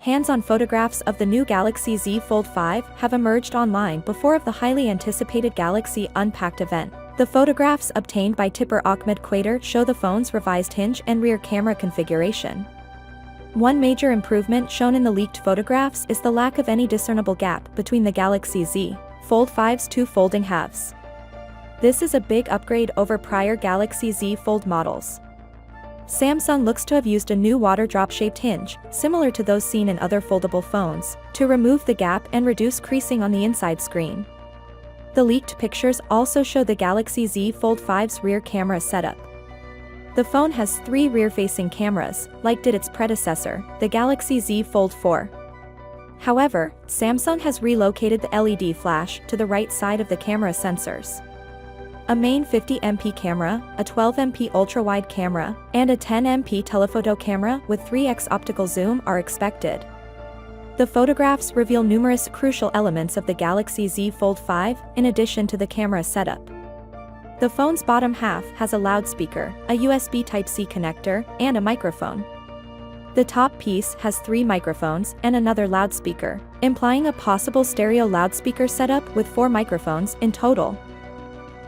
Hands-on photographs of the new Galaxy Z Fold 5 have emerged online before of the highly anticipated Galaxy Unpacked event. The photographs obtained by tipper Ahmed Quater show the phone's revised hinge and rear camera configuration. One major improvement shown in the leaked photographs is the lack of any discernible gap between the Galaxy Z Fold 5's two folding halves. This is a big upgrade over prior Galaxy Z Fold models. Samsung looks to have used a new water drop-shaped hinge, similar to those seen in other foldable phones, to remove the gap and reduce creasing on the inside screen. The leaked pictures also show the Galaxy Z Fold 5's rear camera setup. The phone has three rear-facing cameras, like did its predecessor, the Galaxy Z Fold 4. However, Samsung has relocated the LED flash to the right side of the camera sensors. A main 50MP camera, a 12MP ultra-wide camera, and a 10MP telephoto camera with 3x optical zoom are expected. The photographs reveal numerous crucial elements of the Galaxy Z Fold 5, in addition to the camera setup. The phone's bottom half has a loudspeaker, a USB Type-C connector, and a microphone. The top piece has 3 microphones and another loudspeaker, implying a possible stereo loudspeaker setup with 4 microphones in total.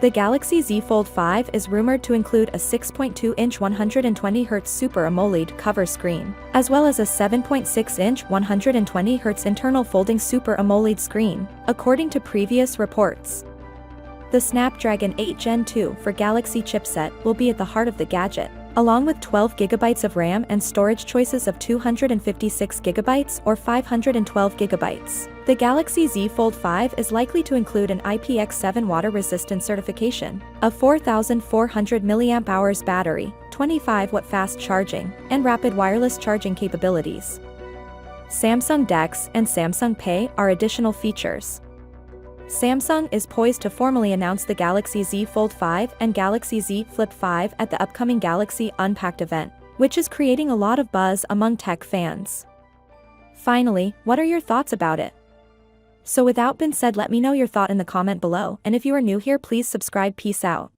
The Galaxy Z Fold 5 is rumored to include a 6.2-inch 120Hz Super AMOLED cover screen, as well as a 7.6-inch 120Hz internal folding Super AMOLED screen, according to previous reports. The Snapdragon 8 Gen 2 for Galaxy chipset will be at the heart of the gadget, along with 12GB of RAM and storage choices of 256GB or 512GB. The Galaxy Z Fold 5 is likely to include an IPX7 water-resistant certification, a 4,400 mAh battery, 25W fast charging, and rapid wireless charging capabilities. Samsung DeX and Samsung Pay are additional features. Samsung is poised to formally announce the Galaxy Z Fold 5 and Galaxy Z Flip 5 at the upcoming Galaxy Unpacked event, which is creating a lot of buzz among tech fans. Finally, what are your thoughts about it? So without being said, let me know your thought in the comment below, and if you are new here, please subscribe. Peace out.